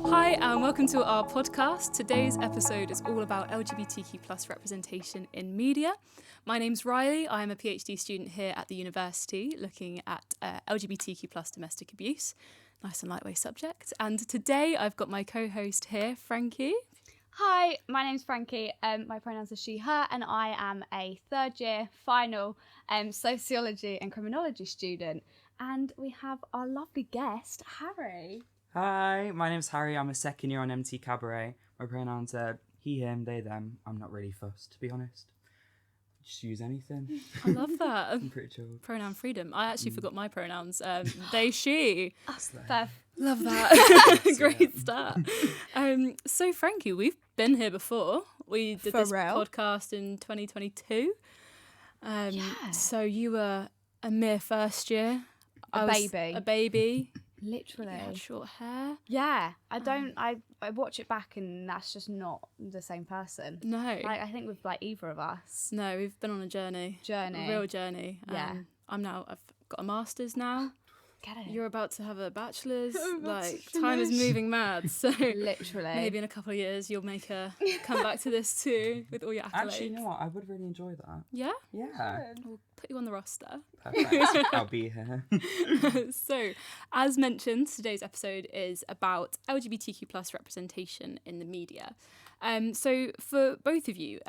Hi and welcome to our podcast. Today's episode is all about LGBTQ plus representation in media. My name's Rylee. I'm a PhD student here at the university looking at LGBTQ plus domestic abuse. Nice and lightweight subject. And today I've got my co-host here, Frankie. Hi, my name's Frankie. My pronouns are she, her, and I am a third year final sociology and criminology student. And we have our lovely guest, Harry. Hi, my name's Harry. I'm a second year on MT Cabaret. My pronouns are he, him, they, them. I'm not really fussed, to be honest. Just use anything. I love that. I'm pretty chill. Pronoun freedom. I actually forgot my pronouns. They, she. Fair. Love that. Great start. So Frankie, we've been here before. We did For this real? podcast in 2022. So you were a mere first year. A I was baby. A baby. Literally. You had short hair. Yeah, I watch it back and that's just not the same person. No. Like, I think with like either of us. No, we've been on a journey. A real journey. Yeah. I've got a master's now. Get it? You're about to have a bachelor's. I'm about to Like, time is finish. moving mad. So Literally. maybe in a couple of years you'll make a come back to this too with all your accolades. Actually, you know what? I would really enjoy that. Yeah? Yeah. We'll put you on the roster. Perfect. I'll be here. So, as mentioned, today's episode is about LGBTQ plus representation in the media. So for both of you,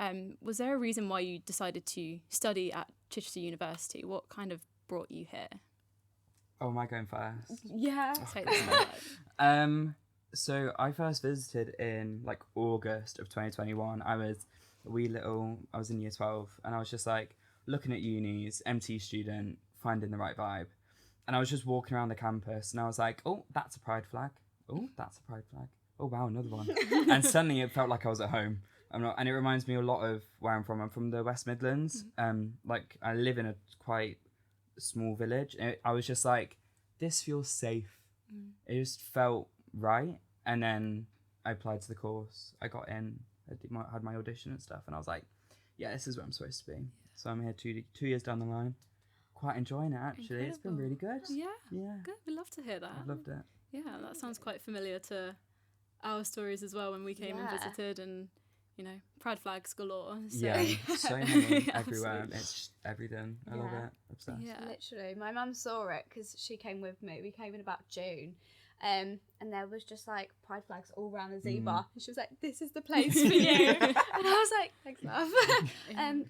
was there a reason why you decided to study at Chichester University? What kind of brought you here? Oh, am I going first? Yeah. Take this one. So I first visited in like August of 2021. I was in year 12 and I was just like looking at unis, MT student, finding the right vibe. And I was just walking around the campus and I was like, oh, that's a pride flag. Oh, that's a pride flag. Oh, wow, another one. And suddenly it felt like I was at home. And it reminds me a lot of where I'm from. I'm from the West Midlands. Like I live in a quite small village. And I was just like, this feels safe. It just felt right. And then I applied to the course. I got in. I had my audition and stuff. And I was like, yeah, this is where I'm supposed to be. So I'm here 2 years down the line. Quite enjoying it, actually. It's been really good. Yeah, Yeah. good. We'd love to hear that. I've loved it. Yeah, that sounds quite familiar to our stories as well when we came and visited, and you know, pride flags galore. So. Yeah, so many everywhere. Absolutely. It's just everything. I love it. Obsessed. Yeah. Literally, my mum saw it because she came with me. We came in about June, and there was just like pride flags all around the zebra, and she was like, "This is the place for you." And I was like, "Thanks, love."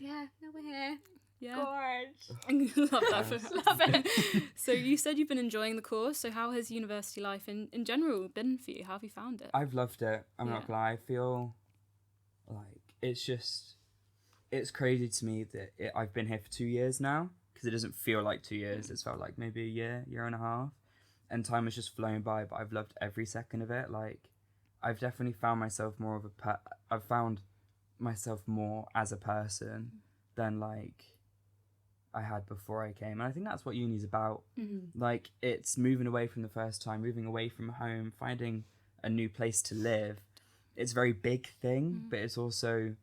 Yeah, now we're here. Yeah. Gorge. Love that for Yes. us. Love it. So you said you've been enjoying the course. So how has university life in general been for you? How have you found it? I've loved it. I'm not Yeah. gonna lie. I feel like it's crazy to me that I've been here for 2 years now, because it doesn't feel like 2 years. It's felt like maybe a year and a half, and time has just flown by. But I've loved every second of it. Like, I've definitely found myself more I've found myself more as a person than like I had before I came. And I think that's what uni's about. Like, it's moving away from the first time, moving away from home, finding a new place to live. It's a very big thing, but it's also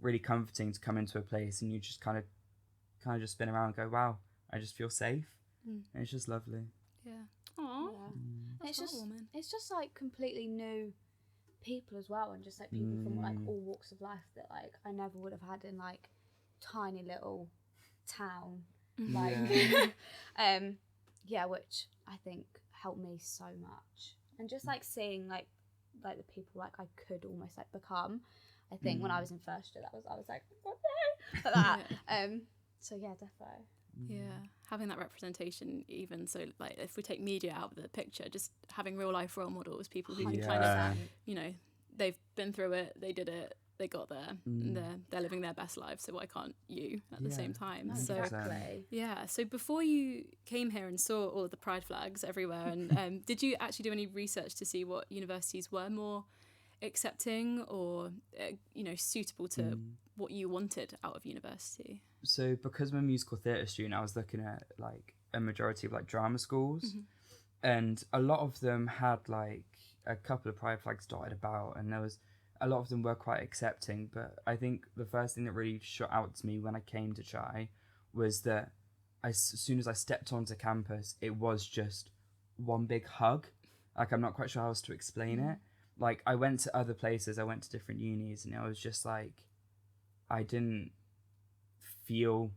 really comforting to come into a place and you just kind of just spin around and go, wow, I just feel safe. And it's just lovely. Yeah. Aww. Yeah. That's heartwarming. It's just like completely new people as well, and just like people from like all walks of life that like I never would have had in like tiny little town. Like which I think helped me so much. And just like seeing like the people like I could almost like become. I think when I was in first year, I was like, okay, like that. So yeah, defo. Yeah, having that representation, even so, like if we take media out of the picture, just having real life role models, people who can kind of, you know, they've been through it, they did it, they got there, and they're living their best lives. So why can't you at the same time? No, So exactly. yeah. So before you came here and saw all of the pride flags everywhere, and did you actually do any research to see what universities were more accepting or you know, suitable to what you wanted out of university? So because I'm a musical theatre student, I was looking at like a majority of like drama schools, and a lot of them had like a couple of pride flags dotted about, and a lot of them were quite accepting. But I think the first thing that really shot out to me when I came to Chi was that as soon as I stepped onto campus, it was just one big hug. Like, I'm not quite sure how else to explain it. like I went to other places, I went to different unis, and I was just like, I didn't feel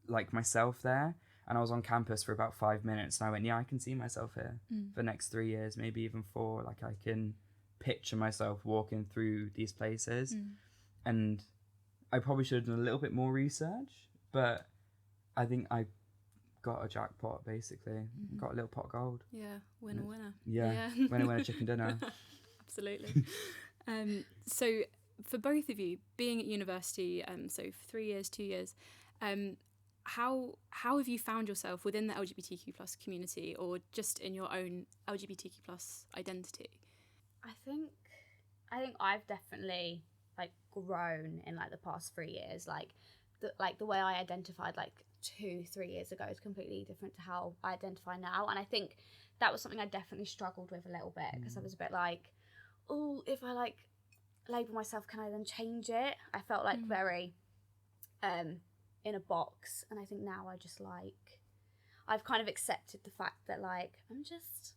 like myself there. And I was on campus for about 5 minutes, and I went, yeah, I can see myself here for the next 3 years, maybe even 4. Like, I can picture myself walking through these places. And I probably should have done a little bit more research, but I think I got a jackpot, basically. Got a little pot of gold. Yeah, winner, winner. Yeah. Winner, chicken dinner. Absolutely. So for both of you, being at university, so 3 years, 2 years, how have you found yourself within the LGBTQ plus community, or just in your own LGBTQ plus identity? I think I've definitely like grown in like the past 3 years. Like the way I identified like 2-3 years ago is completely different to how I identify now. And I think that was something I definitely struggled with a little bit, because I was a bit like, oh, if I like label myself, can I then change it? I felt like very in a box. And I think now I just like, I've kind of accepted the fact that like I'm just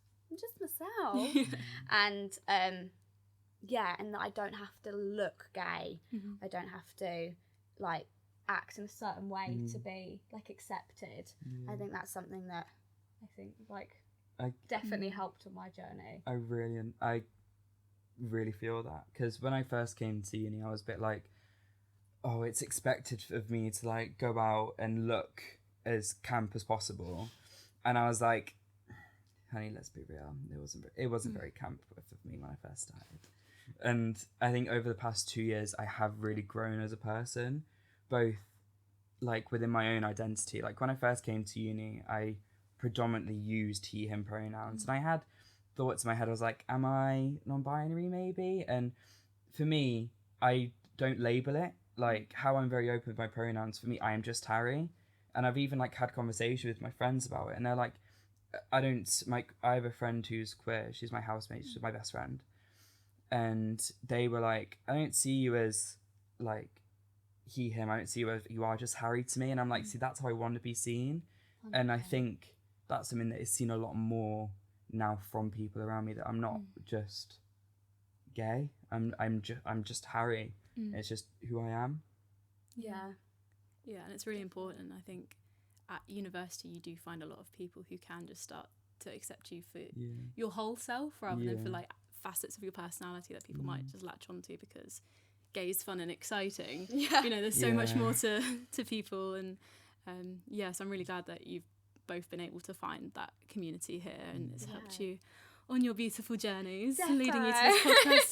myself. And and that I don't have to look gay. I don't have to like act in a certain way to be like accepted. I think that's something that I think like definitely helped on my journey. I really feel that, because when I first came to uni, I was a bit like, oh, it's expected of me to like go out and look as camp as possible, and I was like, honey, let's be real, it wasn't very camp of me when I first started. And I think over the past 2 years, I have really grown as a person, both like within my own identity. Like when I first came to uni, I predominantly used he, him pronouns, and I had thoughts in my head. I was like, am I non-binary maybe? And for me, I don't label it. Like how I'm very open with my pronouns, for me, I am just Harry. And I've even like had conversation with my friends about it, and they're like, I have a friend who's queer. She's my housemate. She's my best friend. And they were like, I don't see you as like he, him. I don't see you as, you are just Harry to me. And I'm like, see, that's how I want to be seen. Okay. And I think that's something that is seen a lot more now from people around me, that I'm not just gay. I'm just Harry. It's just who I am. Yeah, and it's really important. I think at university you do find a lot of people who can just start to accept you for your whole self, rather than for like facets of your personality that people might just latch onto because gay is fun and exciting. You know, there's so much more to people, and so I'm really glad that you've both been able to find that community here, and it's helped you on your beautiful journeys, leading you to this podcast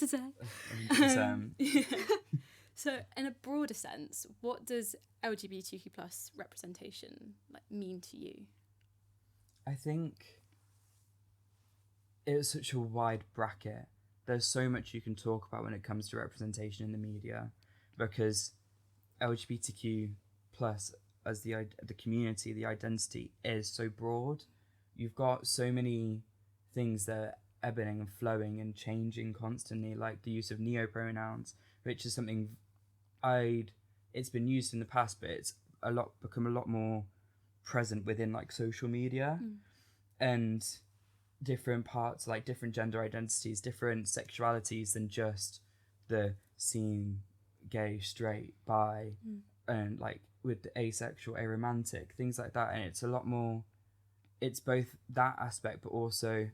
today. So in a broader sense, what does LGBTQ plus representation like mean to you? I think it's such a wide bracket. There's so much you can talk about when it comes to representation in the media, because LGBTQ plus as the community, the identity is so broad. You've got so many things that are ebbing and flowing and changing constantly, like the use of neo-pronouns, which is something it's been used in the past, but it's become a lot more present within like social media and different parts, like different gender identities, different sexualities than just the scene gay, straight, bi, and like with the asexual, aromantic, things like that. And it's a lot more, it's both that aspect, but also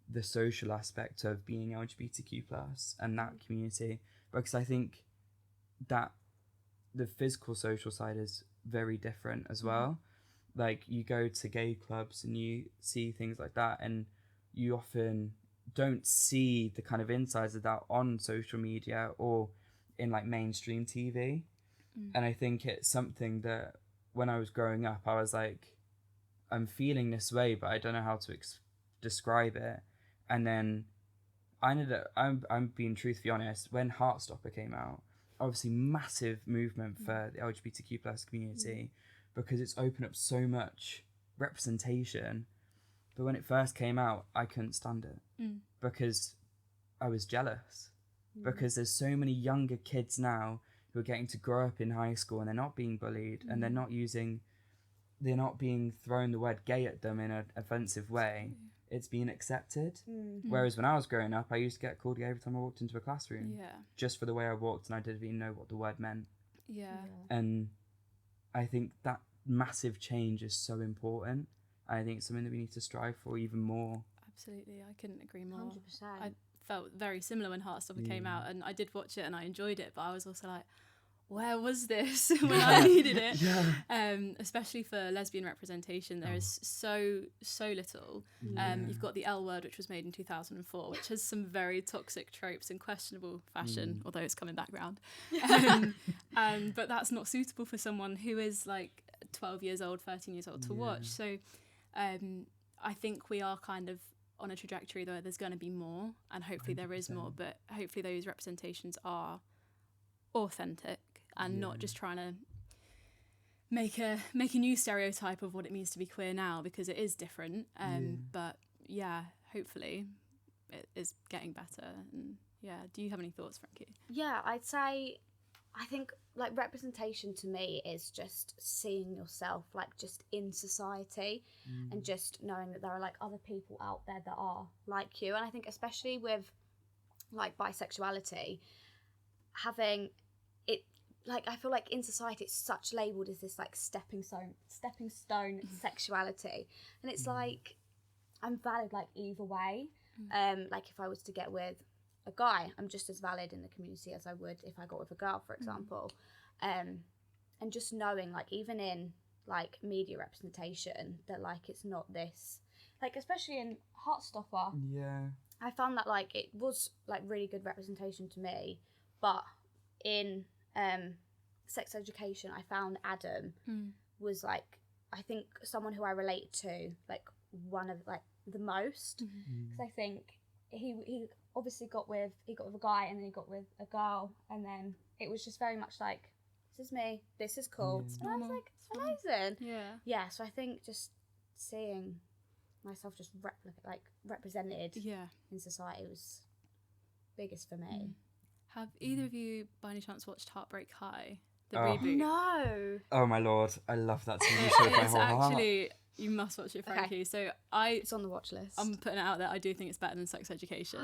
the social aspect of being LGBTQ plus and that community, because I think that the physical social side is very different as well. Like you go to gay clubs and you see things like that, and you often don't see the kind of insides of that on social media or in like mainstream TV. And I think it's something that when I was growing up, I was like, I'm feeling this way, but I don't know how to describe it. And then I ended up, I'm being truthfully honest, when Heartstopper came out, obviously massive movement for the LGBTQ plus community, because it's opened up so much representation. But when it first came out, I couldn't stand it because I was jealous, because there's so many younger kids now who are getting to grow up in high school and they're not being bullied and they're not being thrown the word gay at them in an offensive way. it's been accepted. Mm. Whereas when I was growing up, I used to get called gay every time I walked into a classroom, Yeah. just for the way I walked, and I didn't even know what the word meant. Yeah. And I think that massive change is so important. I think it's something that we need to strive for even more. Absolutely. I couldn't agree more. 100%. I felt very similar when Heartstopper came out, and I did watch it and I enjoyed it, but I was also like, where was this when I needed it? Especially for lesbian representation, there is so little. You've got the L Word, which was made in 2004, which has some very toxic tropes in questionable fashion, although it's coming back round. But that's not suitable for someone who is like 12 years old, 13 years old to watch. So I think we are kind of on a trajectory though, there's going to be more, and hopefully 100%. There is more, but hopefully those representations are authentic and not just trying to make a new stereotype of what it means to be queer now, because it is different. But yeah, hopefully it is getting better. And yeah, do you have any thoughts, Frankie? Yeah, I'd say, I think like representation to me is just seeing yourself like just in society and just knowing that there are like other people out there that are like you. And I think especially with like bisexuality, having it, like I feel like in society it's such labelled as this like stepping stone sexuality, and it's like I'm valid like either way. Like if I was to get with a guy, I'm just as valid in the community as I would if I got with a girl, for example. And just knowing like even in like media representation that like it's not this, like especially in Heartstopper, I found that like it was like really good representation to me, but in sex education I found Adam was like, I think someone who I relate to like one of like the most, because I think he obviously got with a guy, and then he got with a girl, and then it was just very much like, this is me, this is cool, and I was like, amazing. Yeah, so I think just seeing myself just represented in society was biggest for me. Have either of you by any chance watched Heartbreak High, the reboot? No. Oh my lord, I love that TV show with my whole heart. Actually, you must watch it, Frankie. So it's on the watch list. I'm putting it out there, I do think it's better than Sex Education.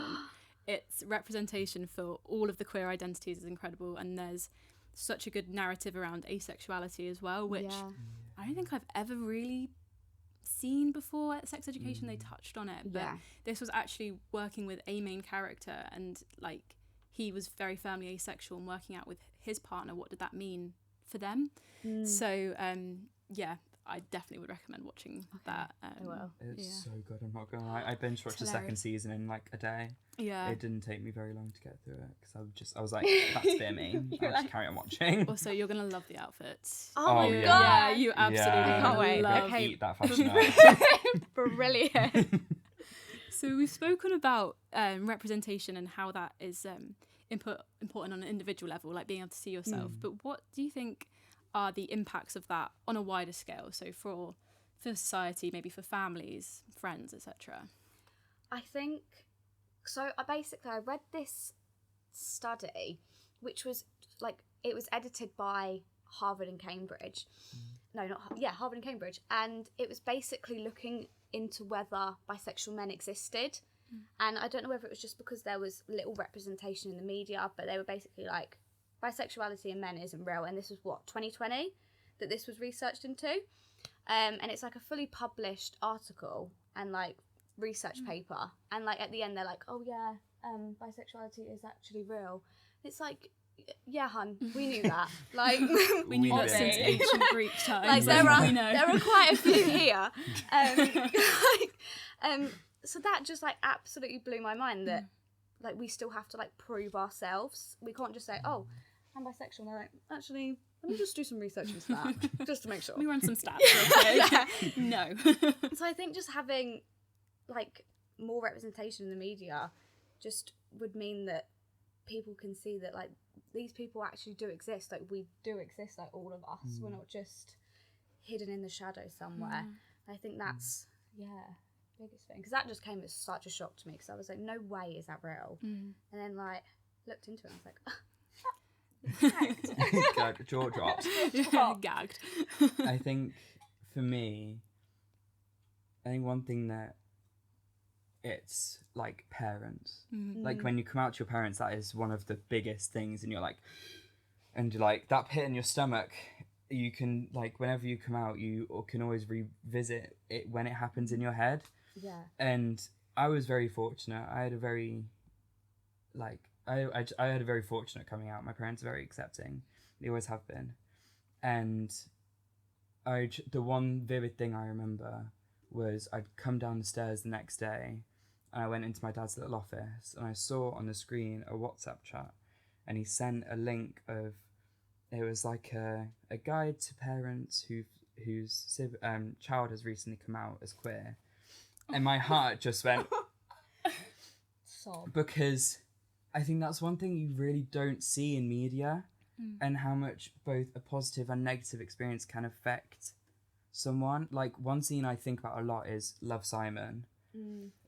Its representation for all of the queer identities is incredible, and there's such a good narrative around asexuality as well, which I don't think I've ever really seen before. At Sex Education they touched on it, but this was actually working with a main character, and like he was very firmly asexual and working out with his partner what did that mean for them. So yeah, I definitely would recommend watching that. I will. It's so good, I'm not gonna lie. I binge watched the second season in like a day. It didn't take me very long to get through it, because I was like, that's a bit me. I'll just carry on watching. Also, you're gonna love the outfits. Oh my god! Yeah, you absolutely can't wait. love. Eat that fashion out. Brilliant. So we've spoken about representation and how that is important on an individual level, like being able to see yourself. But what do you think are the impacts of that on a wider scale? So for society, maybe for families, friends, etc. I think so. I read this study, which was like, it was edited by Harvard and Cambridge. Harvard and Cambridge, and it was basically looking into whether bisexual men existed. And I don't know whether it was just because there was little representation in the media, but they were basically like, bisexuality in men isn't real. And this was 2020 that this was researched into, and it's like a fully published article and like research paper, and like at the end they're like, oh yeah, bisexuality is actually real. It's like, yeah, hun, we knew that. Like we knew that since ancient Greek times. Like there are quite a few here. So that just like absolutely blew my mind, that like we still have to like prove ourselves. We can't just say, oh, I'm bisexual. And they're like, actually, let me just do some research into that, just to make sure. Let me run some stats real quick. No. So I think just having like more representation in the media just would mean that people can see that like these people actually do exist. Like we do exist, like all of us. We're not just hidden in the shadows somewhere. I think that's biggest thing, because that just came as such a shock to me, because I was like, no way is that real. And then like looked into it and I was like, Gagged. Jaw dropped. Gagged. I think for me, I think one thing that it's like parents. Mm. Like when you come out to your parents, that is one of the biggest things, and you're like that pit in your stomach. You can, like, whenever you come out, you can always revisit it when it happens in your head. Yeah. And I was very fortunate. I had a very, like, I had a very fortunate coming out. My parents are very accepting. They always have been. And the one vivid thing I remember was I'd come down the stairs the next day, and I went into my dad's little office, and I saw on the screen a WhatsApp chat, and he sent a link of, it was like a guide to parents whose child has recently come out as queer. And my heart just went... Sob. Because I think that's one thing you really don't see in media, and how much both a positive and negative experience can affect someone. Like, one scene I think about a lot is Love, Simon,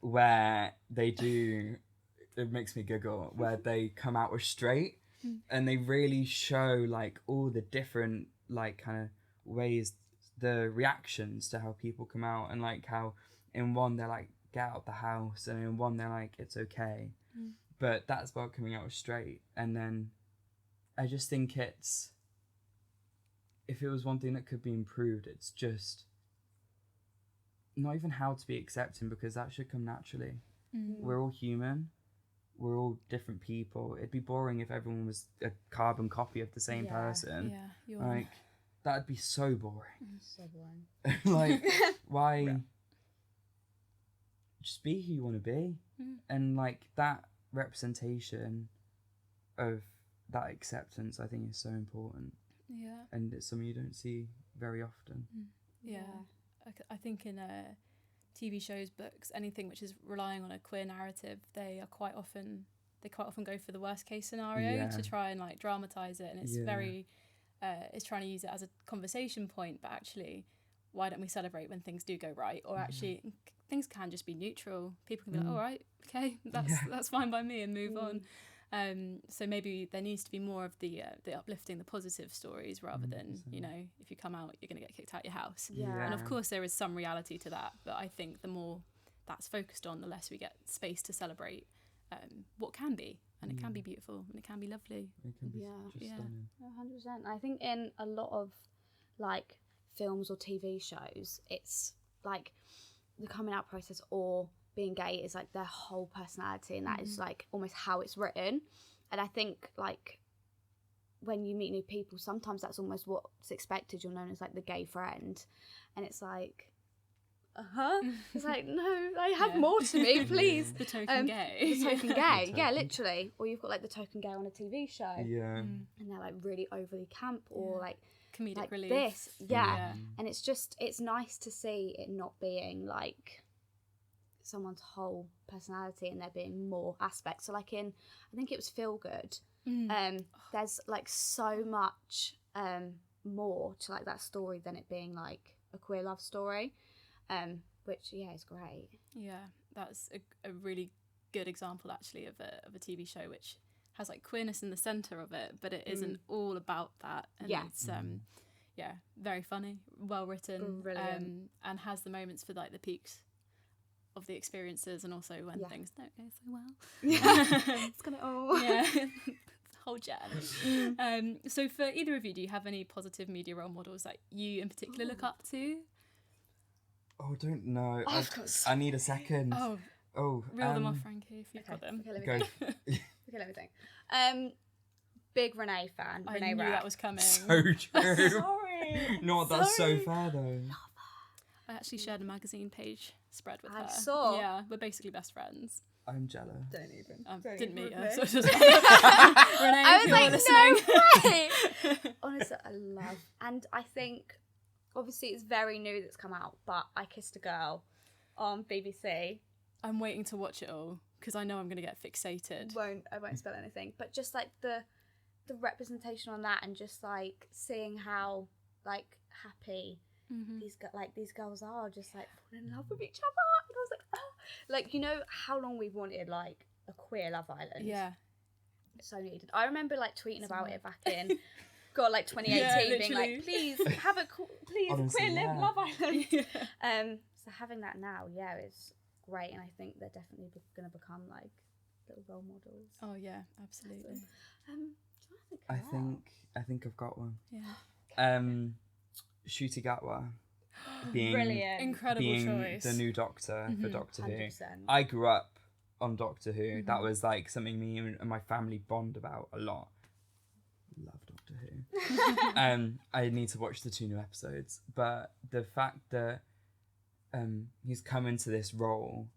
where they do... It makes me giggle, where they come out as straight. And they really show, like, all the different, like, kind of ways, the reactions to how people come out, and, like, how in one they're like, get out of the house, and in one they're like, it's okay. But that's about coming out straight. And then I just think it's, if it was one thing that could be improved, it's just not even how to be accepting, because that should come naturally. We're all human. We're all different people. It'd be boring if everyone was a carbon copy of the same person. Yeah, like, that'd be so boring. So boring. Like, why? Just be who you want to be. And, like, that representation of that acceptance, I think, is so important. Yeah. And it's something you don't see very often. Yeah. I think in TV shows, books, anything which is relying on a queer narrative, they quite often go for the worst case scenario to try and, like, dramatize it, and it's very it's trying to use it as a conversation point, but actually, why don't we celebrate when things do go right? Or actually, things can just be neutral. People can be like, all right, okay, that's fine by me, and move on. So maybe there needs to be more of the uplifting, the positive stories, rather than, you know, if you come out, you're going to get kicked out your house. And of course there is some reality to that, but I think the more that's focused on, the less we get space to celebrate what can be, and it can be beautiful, and it can be lovely. It can be just stunning. 100%. I think in a lot of, like, films or TV shows, it's like the coming out process or being gay is like their whole personality, and that is like almost how it's written. And I think, like, when you meet new people, sometimes that's almost what's expected. You're known as, like, the gay friend, and it's like, it's like, no, I have more to me, please. The token gay. The token gay, yeah, literally. Or you've got, like, the token gay on a TV show, and they're, like, really overly camp, or like comedic like relief. this, and it's just, it's nice to see it not being like someone's whole personality, and there being more aspects. So, like, in, I think it was Feel Good, there's, like, so much more to, like, that story than it being like a queer love story, which is great. That's a really good example, actually, of a TV show which has, like, queerness in the centre of it, but it isn't all about that, and it's very funny, well written, and has the moments for, like, the peaks of the experiences, and also when things don't go so well. It's gonna the whole journey. So for either of you, do you have any positive media role models that you in particular look up to? I don't know. I need a second. Reel them off, Frankie, if you've got them. Okay, let me think. Big Renee fan. I Renee knew Rapp. that was coming. So true. Sorry. No, that's so fair though. I actually shared a magazine page spread with her. I saw. Yeah, we're basically best friends. I'm jealous. Don't even. Didn't meet her. me. So just Renee, I was like, listening. no way. Honestly, I love, and I think, obviously, it's very new that's come out, but I Kissed a Girl on BBC. I'm waiting to watch it all because I know I'm going to get fixated. I won't spell anything, but just, like, the representation on that, and just, like, seeing how, like, happy these girls are, just, like, falling in love with each other. And I was like, oh, like, you know how long we've wanted, like, a queer Love Island. Yeah, so needed. I remember, like, tweeting about it back in like 2018, being like, please have a queer Honestly, Love Island. So having that now, great, and I think they're definitely going to become like little role models. Oh yeah, absolutely. I think I've got one. Yeah. Shutigatwa being Brilliant. Incredible choice. the new Doctor for Doctor 100%. Who. I grew up on Doctor Who. That was like something me and my family bond about a lot. Love Doctor Who. I need to watch the 2 new episodes, but the fact that he's come into this role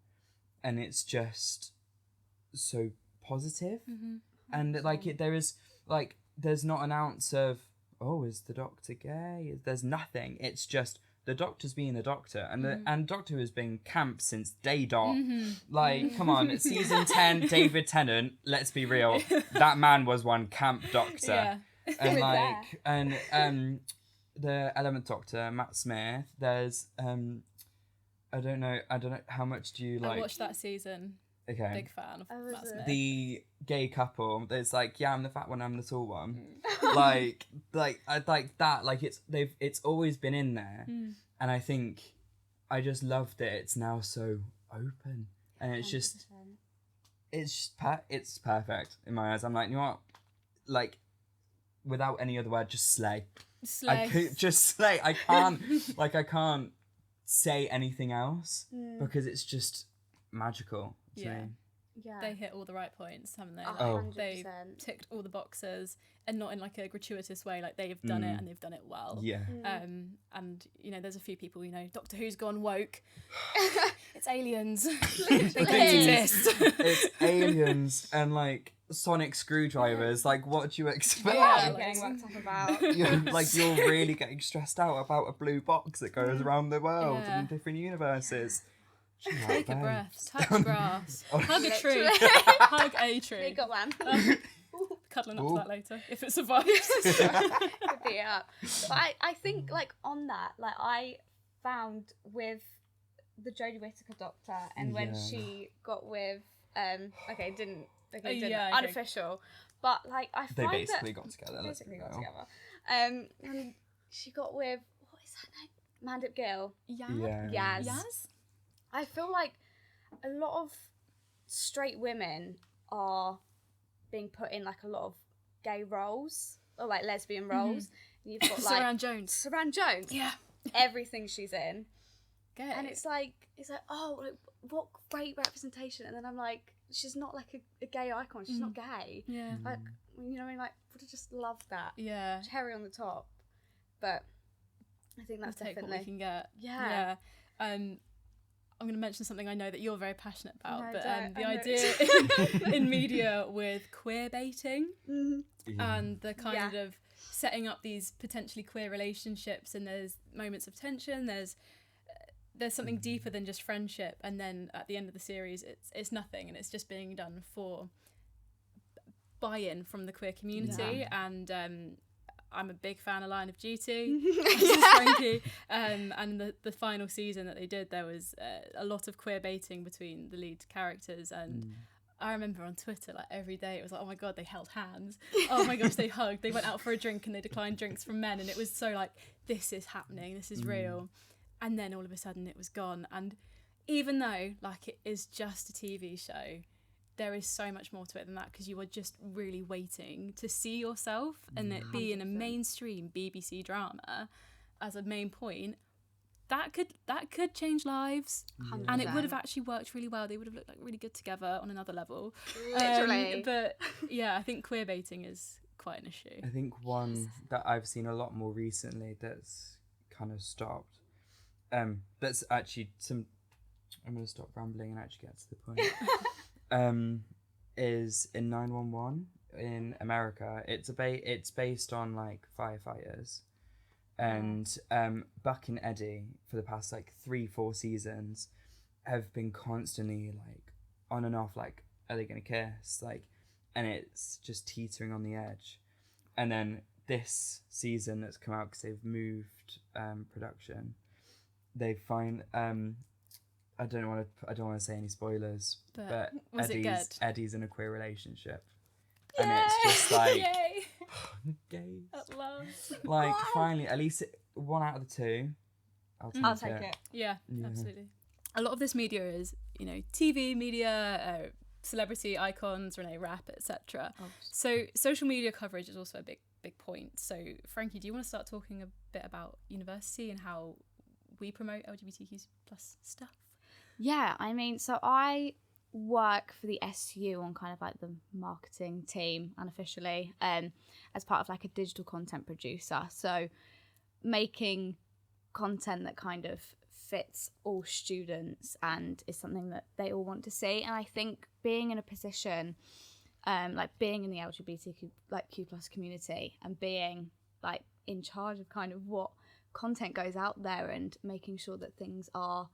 and it's just so positive, and like there is like there's not an ounce of is the Doctor gay? There's nothing. It's just the Doctor's being the Doctor, and Doctor Who has been camp since day dot. Like, come on, season 10, David Tennant. Let's be real, that man was one camp Doctor. Yeah. And like, and the 11th Doctor, Matt Smith. There's I don't know how much do you like. I watched that season. Okay. Big fan of Matt Smith. The gay couple. There's like, yeah, I'm the fat one, I'm the tall one. like I like that. Like it's always been in there, and I think I just love that it's now so open, and it's 100%. just it's perfect in my eyes. I'm like, you know what, like without any other word, just slay. I could just slay. I can't say anything else because it's just magical. Yeah. Yeah. They hit all the right points, haven't they? Oh. Like, they've ticked all the boxes, and not in like a gratuitous way. Like they've done it, and they've done it well. Yeah. And you know, there's a few people, you know, Doctor Who's gone woke. It's aliens. They don't exist. It's aliens and like sonic screwdrivers. Like, what do you expect? Yeah, What are you getting worked up about? You're really getting stressed out about a blue box that goes around the world Yeah. in different universes. Take a breath, touch grass, hug a tree, Literally. hug a You tree. got one. Cuddling up to that later if it survives. Could be up. But I think like on that, like I found with the Jodie Whittaker Doctor, and when she got with unofficial, but like I They find basically that got together. basically got together. And she got with, what is her name? Mandip Gill. Yeah. Yaz. I feel like a lot of straight women are being put in like a lot of gay roles or like lesbian roles. And you've got like Saran Jones. Yeah. Everything she's in. Gay. And it's like oh, like, what great representation. And then I'm like, she's not like a gay icon. She's not gay. Yeah. Like, you know what I mean? Like, would have just loved that. Yeah. Cherry on the top. But I think that's We'll take definitely what we can get. Yeah. I'm going to mention something I know that you're very passionate about, No, but don't. the I know idea in media with queer baiting Yeah. and the kind of setting up these potentially queer relationships, and there's moments of tension, there's something deeper than just friendship, and then at the end of the series it's nothing, and it's just being done for buy-in from the queer community. And I'm a big fan of Line of Duty. This is Frankie. And the final season that they did, there was a lot of queer baiting between the lead characters, and I remember on Twitter, like every day it was like, oh my god, they held hands, oh my gosh, they hugged, they went out for a drink and they declined drinks from men, and it was so like, this is happening, this is real. And then all of a sudden it was gone. And even though like it is just a TV show, there is so much more to it than that, because you are just really waiting to see yourself and it be in a mainstream BBC drama as a main point. That could change lives. 100%. And it would have actually worked really well. They would have looked like really good together on another level. Literally. But yeah, I think queer baiting is quite an issue. I think one that I've seen a lot more recently that's kind of stopped. That's actually I'm going to stop rambling and actually get to the point. Is in 911 in America. It's based on like firefighters, and Buck and Eddie for the past like 3-4 seasons have been constantly like on and off, like, are they gonna kiss, like, and it's just teetering on the edge. And then this season that's come out, because they've moved production, they find I don't want to say any spoilers, but was it good? Eddie's in a queer relationship, and it's just like Yay! gays. At last. Like, finally, at least 1 out of the 2. I'll take I'll take it. Yeah, Yeah. absolutely. a lot of this media is, TV media, celebrity icons, Renee Rapp, etc. So social media coverage is also a big point. So Frankie, do you want to start talking a bit about university and how we promote LGBTQ plus stuff? Yeah, I mean, so I work for the SU on kind of like the marketing team unofficially, as part of like a digital content producer. So making content that kind of fits all students and is something that they all want to see. And I think being in a position, like being in the LGBTQ like Q plus community and being like in charge of kind of what content goes out there and making sure that things are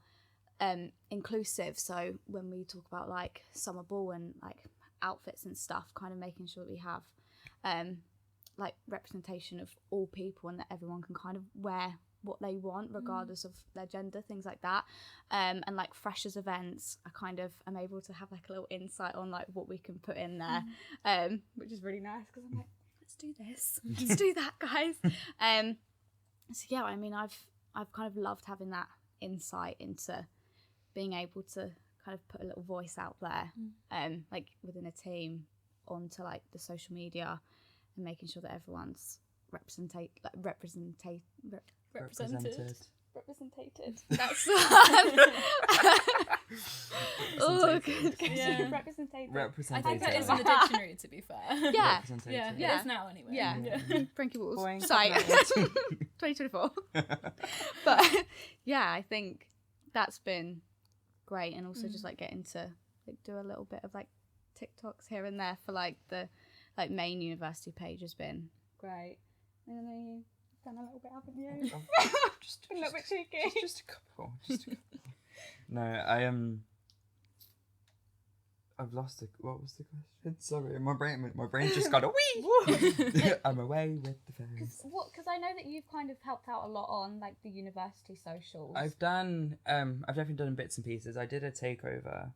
inclusive. So when we talk about like summer ball and like outfits and stuff, kind of making sure that we have like representation of all people and that everyone can kind of wear what they want regardless of their gender, things like that. And like freshers events, I kind of am able to have like a little insight on like what we can put in there, which is really nice because I'm like, let's do this, let's do that, guys. So yeah, I mean, I've kind of loved having that insight into being able to kind of put a little voice out there, like within a team onto like the social media and making sure that everyone's represented. That's the one. Oh, good. Yeah. Represented. I think that is in the dictionary, to be fair. Yeah. Yeah, Yeah. it is now anyway. Yeah. Frankie Walls. Boing. Site. 2024. But yeah, I think that's been great, and also just like getting to like do a little bit of like TikToks here and there for like the like main university page has been great. And then you've done a little bit, haven't you? Just a little bit cheeky. Just a couple. No, I've lost it. What was the question? Sorry, my brain just got a wee. I'm away with the fairies. Because I know that you've kind of helped out a lot on like the university socials. I've definitely done bits and pieces. I did a takeover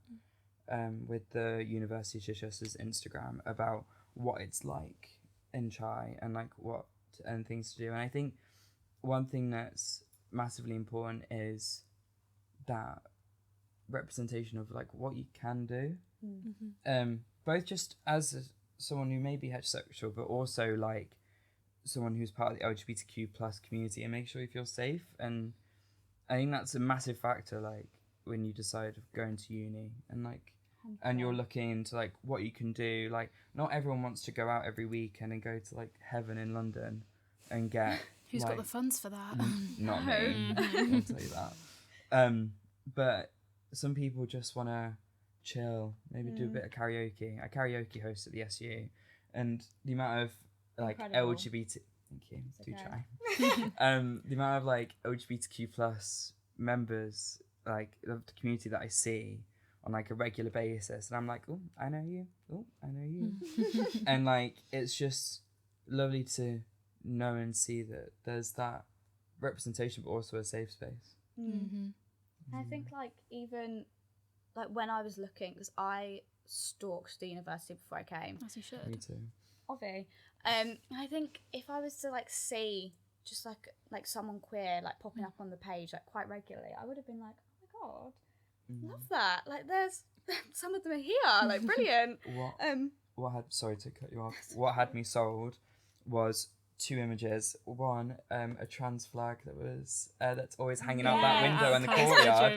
with the University of Chichester's Instagram about what it's like in Chi and like what and things to do. And I think one thing that's massively important is that representation of like what you can do. Both just as someone who may be heterosexual, but also like someone who's part of the LGBTQ plus community, and make sure you feel safe. And I think that's a massive factor, like when you decide of going to uni and like and you're looking into like what you can do. Like not everyone wants to go out every weekend and go to like Heaven in London and get Who's like, got the funds for that? Not me. I'll tell you that. But some people just want to chill, maybe do a bit of karaoke. I karaoke host at the SU, and the amount of like Incredible. LGBT. Thank you. Do okay. try. The amount of like LGBTQ plus members, like of the community that I see on like a regular basis, and I'm like, oh, I know you. Oh, I know you. And like it's just lovely to know and see that there's that representation, but also a safe space. I think like even like when I was looking, because I stalked the university before I came. As you should. Me too. Obvi. I think if I was to like see just like someone queer like popping up on the page like quite regularly, I would have been like, oh my god, love that. Like there's some of them are here, like brilliant. What had sorry to cut you off. What had me sold was two images. One, a trans flag that was that's always hanging out that window in the courtyard,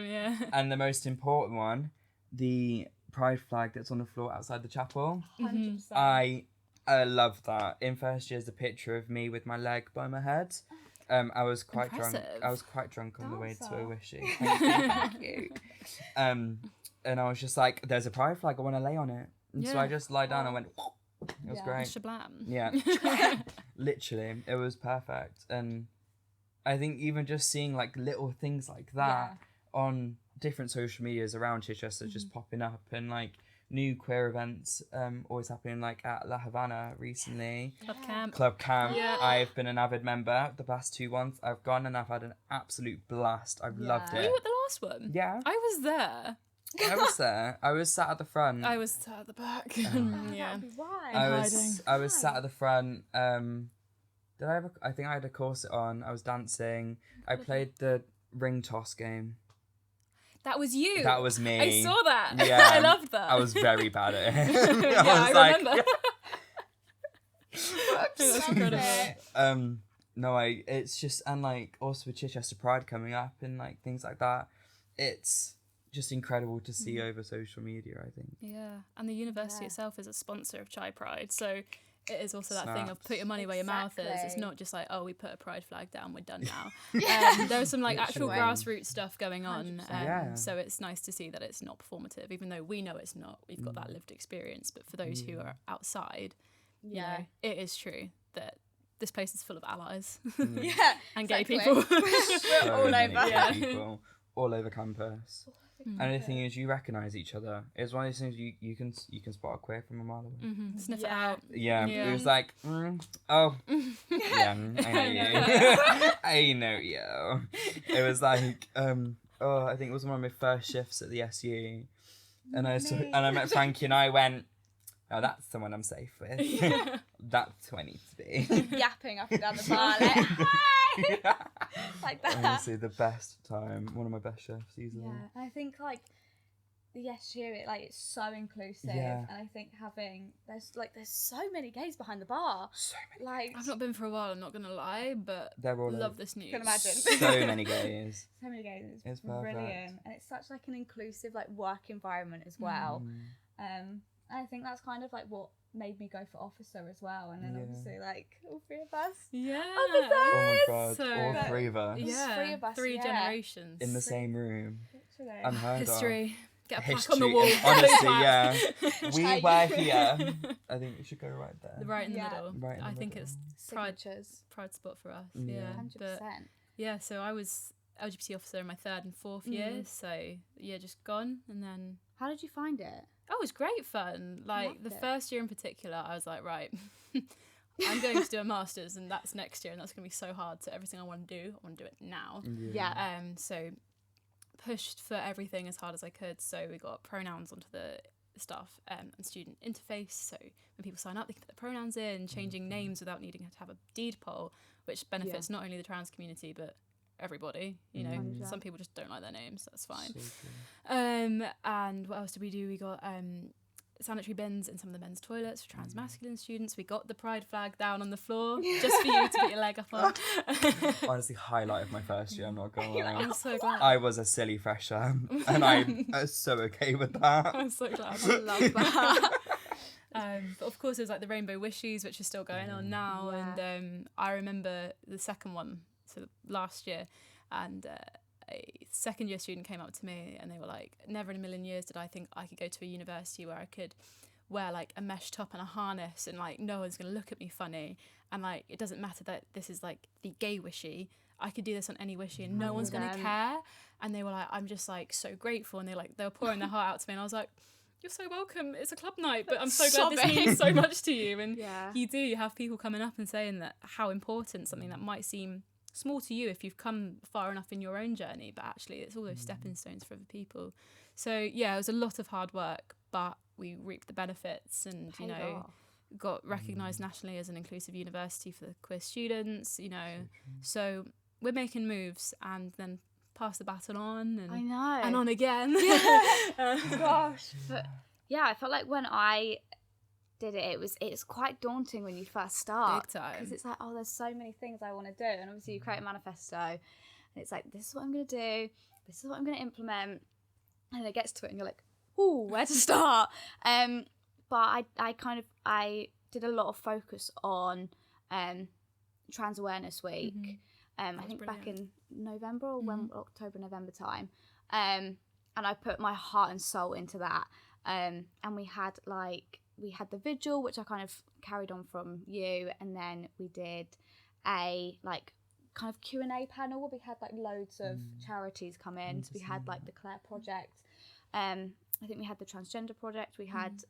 and the most important one, the pride flag that's on the floor outside the chapel. 100%. I love that. In first year, there's a picture of me with my leg by my head. I was quite drunk. I was quite drunk on the way to a wishy. Thank you. And I was just like, "There's a pride flag. I want to lay on it." And so I just lie down and went. It was great. Shablam. Yeah. Literally, it was perfect. And I think even just seeing like little things like that on different social medias around Chichester just popping up, and like new queer events always happening, like at La Havana recently. Club Camp. Yeah. I've been an avid member. The past 2 months I've gone and I've had an absolute blast. I've loved Were it. you at the last one? Yeah. I was there. I was there. I was sat at the front. I was sat at the back. Yeah. I was sat at the front. Did I have I think I had a corset on. I was dancing. I played the ring toss game. That was you. That was me. I saw that. Yeah. I loved that. I was very bad at it. Yeah, I remember. That's incredible. No, it's just, and like also with Chichester Pride coming up and like things like that, it's just incredible to see over social media, I think. Yeah, and the university itself is a sponsor of Chi Pride, so it is also that thing of put your money where your mouth is. It's not just like, oh, we put a pride flag down, we're done now. There's some like actual grassroots stuff going on, so it's nice to see that it's not performative, even though we know it's not. We've got that lived experience, but for those who are outside, you know, it is true that this place is full of allies and gay people. We're all over. People, all over campus. And the thing is, you recognise each other. It's one of those things you can spot a queer from a mile away. Sniff it out. Yeah, it was like, oh, yeah, I know you. I know you. It was like, I think it was one of my first shifts at the SU, and I met Frankie, and I went, oh, that's someone I'm safe with. That's who I need to be. Yapping up and down the bar, like, hi! Like that. Honestly, the best time. One of my best shifts easily. Yeah, and I think like the SU, it's so inclusive, and I think there's so many gays behind the bar. So many. Like, I've not been for a while, I'm not gonna lie, but They're all love this news. Can imagine. So many gays. So many gays. It's perfect. brilliant, and it's such like an inclusive work environment as well. I think that's kind of like what made me go for officer as well, and then obviously all three of us. Yeah. Oh my god, So- all three of us Yeah. Three of us, generations. in the same room. Literally. Unheard of. History. Get a plaque History. on the wall. Honestly, yeah. We were here. I think we should go right there. Right in the middle. Right in the I think middle. it's Signatures. pride spot for us. Yeah. Yeah. 100%. But yeah, so I was LGBT officer in my 3rd and 4th year, so yeah, just gone, and then How did you find it? oh, it was great fun. Like Loved the it. first year in particular, I was like, right, I'm going to do a master's, and that's next year, and that's going to be so hard. So everything I want to do it now. Yeah. So pushed for everything as hard as I could. So we got pronouns onto the staff and student interface. So when people sign up, they can put their pronouns in, changing names without needing to have a deed poll, which benefits not only the trans community but everybody. You know, 100%. some people just don't like their names. That's fine. So true. And what else did we do? We got sanitary bins in some of the men's toilets for trans masculine students. We got the pride flag down on the floor just for you to put your leg up on. Honestly, highlight of my first year, I'm not gonna lie. I'm so glad. I was a silly fresher, and I'm so okay with that. I'm so glad. I love that. But of course, there's like the rainbow wishes, which is still going on now. Yeah. And I remember the second one, so last year, and a second year student came up to me and they were like, never in a million years did I think I could go to a university where I could wear like a mesh top and a harness and like no one's gonna look at me funny, and like it doesn't matter that this is like the gay wishy, I could do this on any wishy and no one's gonna care. And they were like, I'm just like so grateful, and they were pouring their heart out to me, and I was like, you're so welcome, it's a club night, but I'm so glad this means so much to you. And you have people coming up and saying that how important something that might seem small to you if you've come far enough in your own journey, but actually it's all those stepping stones for other people. So yeah, it was a lot of hard work, but we reaped the benefits, and you know, got recognised nationally as an inclusive university for the queer students, you know. So we're making moves, and then pass the baton on, and I know, and on again. Gosh, but yeah, I felt like when I did it's quite daunting when you first start, Big time, because it's like, oh, there's so many things I want to do, and obviously you create a manifesto, and it's like, this is what I'm going to do, this is what I'm going to implement, and it gets to it and you're like, ooh, where to start? But I did a lot of focus on Trans Awareness Week. I think back in November or October, November time, and I put my heart and soul into that, and we had the vigil, which I kind of carried on from you, and then we did a kind of Q&A panel where we had loads of charities come in. So we had the Claire Project, I think we had the Transgender Project, we had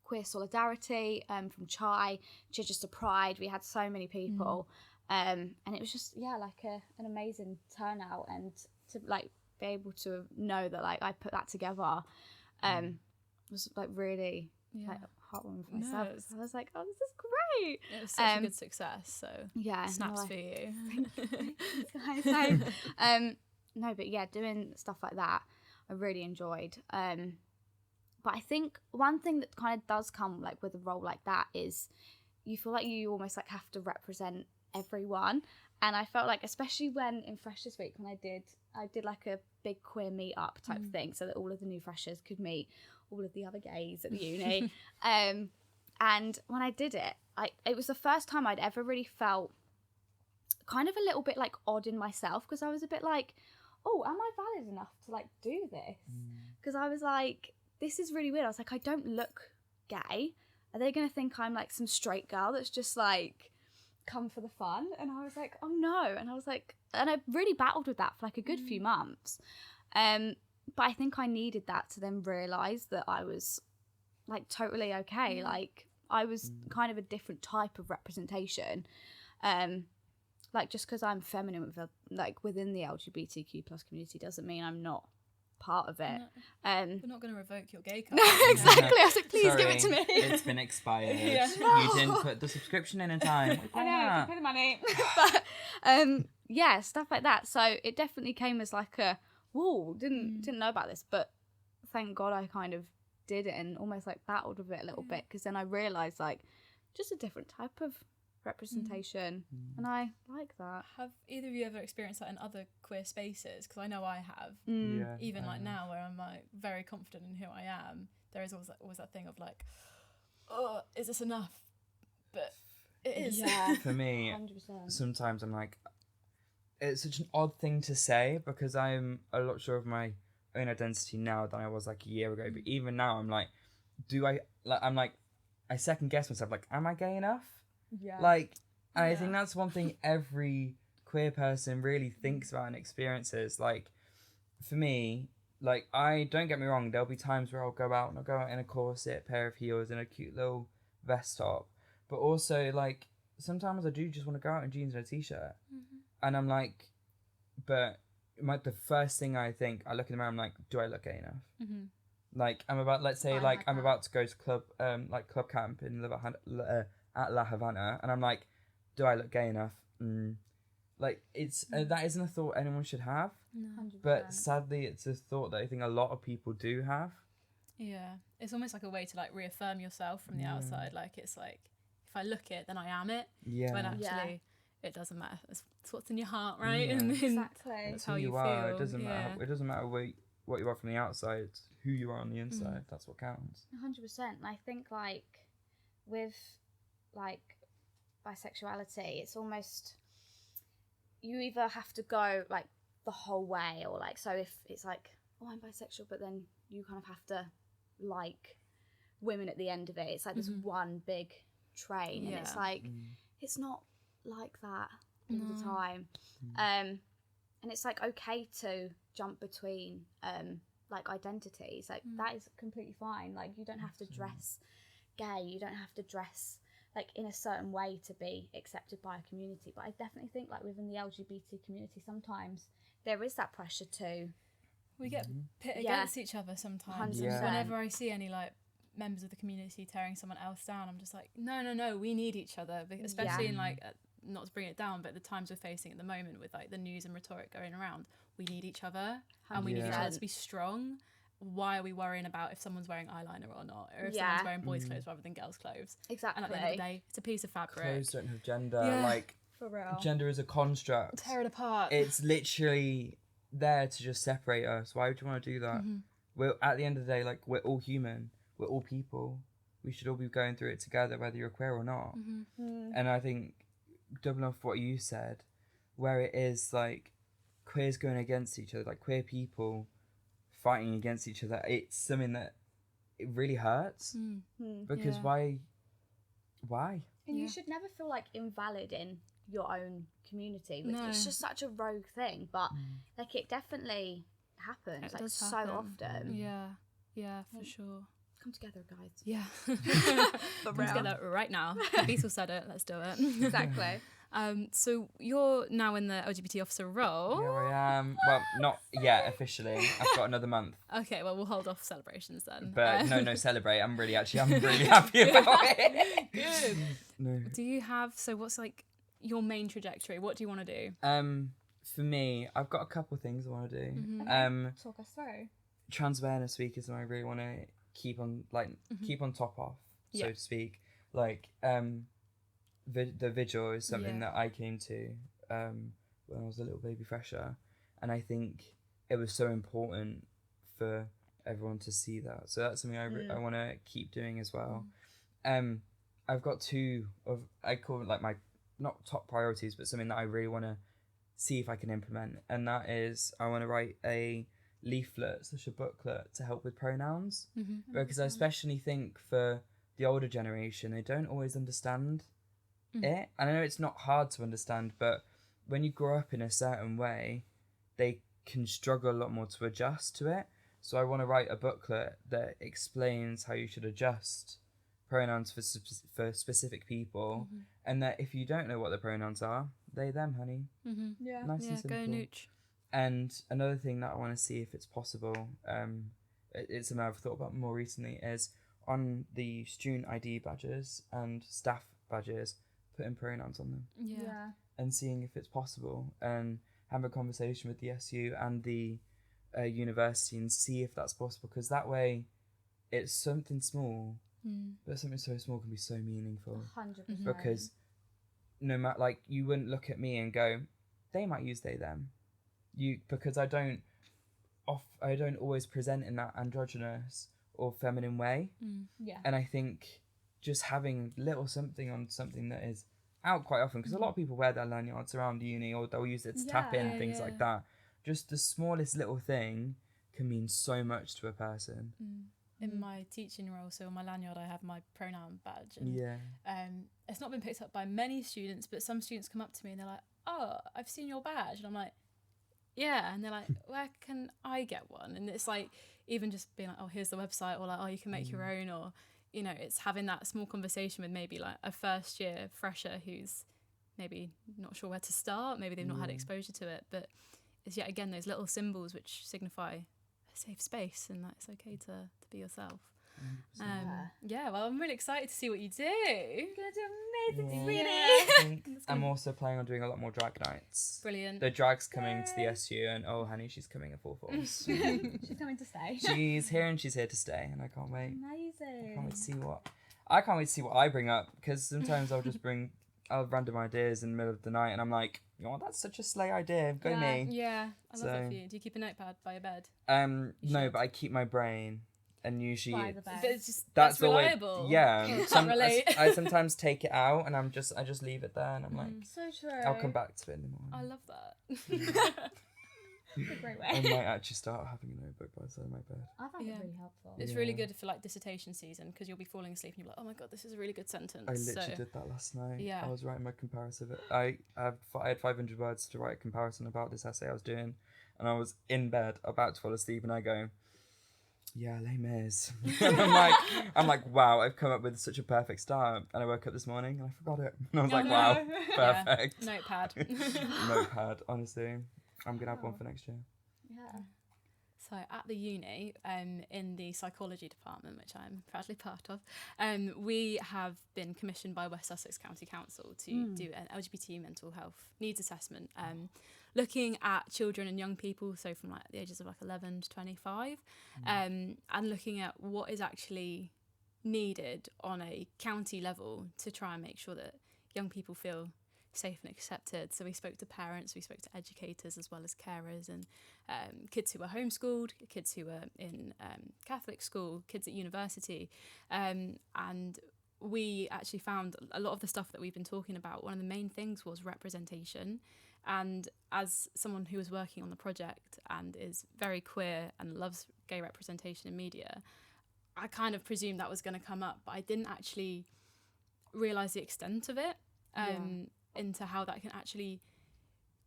Queer Solidarity from Chi, Chichester Pride. We had so many people, and it was just an amazing turnout, and to be able to know that I put that together was really heartwarming for myself. No, I was like, oh, this is great. It was such a good success, so yeah, snaps for you. Thanks, guys. but yeah, doing stuff like that, I really enjoyed. But I think one thing that kind of does come like with a role like that is you feel like you almost like have to represent everyone. And I felt like, especially when in Freshers Week, when I did like a big queer meet up type thing, so that all of the new freshers could meet all of the other gays at the uni. And when I did it, it was the first time I'd ever really felt kind of a little bit like odd in myself, because I was a bit like, oh, am I valid enough to like do this? Because I was like, this is really weird. I was like, I don't look gay. Are they going to think I'm like some straight girl that's just like come for the fun? And I was like, oh no. And I was like, and I really battled with that for like a good few months. But I think I needed that to then realise that I was like totally okay. Like I was kind of a different type of representation. Like just because I'm feminine with like within the LGBTQ plus community doesn't mean I'm not part of it. We're not going to revoke your gay card. No, exactly. I was like, please Sorry, give it to me. It's been expired. You didn't put the subscription in time. I know, pay the money. But yeah, stuff like that. So it definitely came as like a whoa, didn't know about this, but thank God I kind of did it and almost like battled with it a little bit, because then I realised like just a different type of representation, and I like that. Have either of you ever experienced that in other queer spaces? Because I know I have. Yeah, even like now, where I'm like very confident in who I am, there is always that thing of like, oh, is this enough? But it is. Yeah. For me, 100%. sometimes I'm like, it's such an odd thing to say, because I'm a lot sure of my own identity now than I was like a year ago. But even now, I'm like, I second guess myself, like, am I gay enough? Yeah. Like, and I think that's one thing every queer person really thinks about and experiences. Like, for me, like, don't get me wrong, there'll be times where I'll go out in a corset, pair of heels, and a cute little vest top. But also, like, sometimes I do just want to go out in jeans and a t-shirt. And I'm like, but the first thing I think, I look in the mirror, I'm like, do I look gay enough? Like, I'm about to go to club camp in at La Havana, and I'm like, do I look gay enough? Like, it's that isn't a thought anyone should have. No. But sadly, it's a thought that I think a lot of people do have. Yeah, it's almost like a way to like reaffirm yourself from the outside. Like, it's like, if I look it, then I am it. Yeah. When actually, it doesn't matter. It's what's in your heart, right? Yeah. And Exactly. That's how you are. feel. It doesn't matter. It doesn't matter what you are from the outside. It's who you are on the inside. That's what counts. 100%. And I think like with like bisexuality, it's almost, you either have to go like the whole way, or like, so if it's like, oh, I'm bisexual, but then you kind of have to like women at the end of it. It's like this one big train, and it's like it's not like that all the time. And it's like okay to jump between like identities, like that is completely fine. Like, you don't have to dress gay, you don't have to dress like in a certain way to be accepted by a community. But I definitely think like within the LGBT community, sometimes there is that pressure to, we get pit against each other sometimes. 100%. Whenever I see any like members of the community tearing someone else down, I'm just like, no, we need each other, especially in like not to bring it down, but the times we're facing at the moment with like the news and rhetoric going around, we need each other, and we need each other to be strong. Why are we worrying about if someone's wearing eyeliner or not, or if someone's wearing boys' clothes rather than girls' clothes? Exactly. And at the end of the day, it's a piece of fabric. Clothes don't have gender. Like, for real. gender is a construct. Tear it apart. It's literally there to just separate us. Why would you want to do that? We're, at the end of the day, like, we're all human. We're all people. We should all be going through it together, whether you're queer or not. And I think, doubling off what you said, where it is like queers going against each other, like queer people fighting against each other, it's something that it really hurts. Because why? And you should never feel like invalid in your own community. It's just such a rogue thing, but like it definitely happens, like so often. Yeah, for sure. Come together, guys. Yeah. Come together right now. The Beatles said it, let's do it. Exactly. So you're now in the LGBT officer role. Here I am. Well, not yet officially. I've got another month. Okay, well, we'll hold off celebrations then. But no, celebrate. I'm really happy about it. Good. No. Do you have, so what's like your main trajectory? What do you want to do? for me, I've got a couple of things I want to do. Mhm. Talk us through. Trans Awareness Week is something I really want to keep on top of, so Yeah. to speak. Like the vigil is something that I came to when I was a little baby fresher, and I think it was so important for everyone to see that. So that's something I want to keep doing as well. I've got two of, I call it like my not top priorities, but something that I really want to see if I can implement, and that is I want to write a leaflet, such a booklet, to help with pronouns, because I especially think for the older generation, they don't always understand it. And I know it's not hard to understand, but when you grow up in a certain way, they can struggle a lot more to adjust to it. So I want to write a booklet that explains how you should adjust pronouns for specific people, and that if you don't know what the pronouns are, they, them, honey. Yeah. Nice and simple. Go nooch. And another thing that I want to see if it's possible, it's something I've thought about more recently, is on the student ID badges and staff badges, putting pronouns on them. Yeah. And seeing if it's possible, and have a conversation with the SU and the university and see if that's possible, because that way it's something small, but something so small can be so meaningful. 100%. Because no matter, like, you wouldn't look at me and go, they might use they, them. Because I don't always present in that androgynous or feminine way. Yeah. And I think just having little something on something that is out quite often, because a lot of people wear their lanyards around uni, or they'll use it to tap in, things like that. Just the smallest little thing can mean so much to a person. In my teaching role, so on my lanyard I have my pronoun badge, and it's not been picked up by many students, but some students come up to me and they're like, oh, I've seen your badge, and I'm like, yeah, and they're like, where can I get one? And it's like, even just being like, oh, here's the website, or like, oh, you can make your own, or, you know, it's having that small conversation with maybe like a first year fresher who's maybe not sure where to start, maybe they've not had exposure to it, but it's yet again those little symbols which signify a safe space, and that it's okay to be yourself. Well, I'm really excited to see what you do. You're gonna do amazing, sweetie. I think I'm also planning on doing a lot more drag nights. Brilliant. The drag's coming to the SU, and oh honey, she's coming at full force. She's coming to stay. She's here, and she's here to stay, and I can't wait. Amazing. I can't wait to see what I bring up, because sometimes I'll have random ideas in the middle of the night, and I'm like, you know what, that's such a slay idea. Go me. Yeah, I love that for you. Do you keep a notepad by your bed? No, but I keep my brain, and usually By the bed. But it's just, that's reliable. Always, yeah. Relate. I sometimes take it out, and I just leave it there, and I'm like, So true. I'll come back to it in the morning. I love that. It's a great way. I might actually start having a notebook by the side of my bed. I find it really helpful. It's really good for like dissertation season, because you'll be falling asleep and you're like, oh my god, this is a really good sentence. I literally did that last night. Yeah. I was writing my comparison. I had 500 words to write a comparison about this essay I was doing, and I was in bed about to fall asleep, and I go, yeah, Les Mis. And I'm like, wow, I've come up with such a perfect start. And I woke up this morning and I forgot it. And I was wow, perfect. Yeah. Notepad. Notepad, honestly. I'm going to have one for next year. Yeah. So at the uni, in the psychology department, which I'm proudly part of, we have been commissioned by West Sussex County Council to do an LGBT mental health needs assessment, looking at children and young people, so from like the ages of like 11 to 25, and looking at what is actually needed on a county level to try and make sure that young people feel safe and accepted. So we spoke to parents, we spoke to educators, as well as carers, and kids who were homeschooled, kids who were in Catholic school, kids at university, and we actually found a lot of the stuff that we've been talking about. One of the main things was representation, and as someone who was working on the project and is very queer and loves gay representation in media, I kind of presumed that was going to come up, but I didn't actually realise the extent of it. Into how that can actually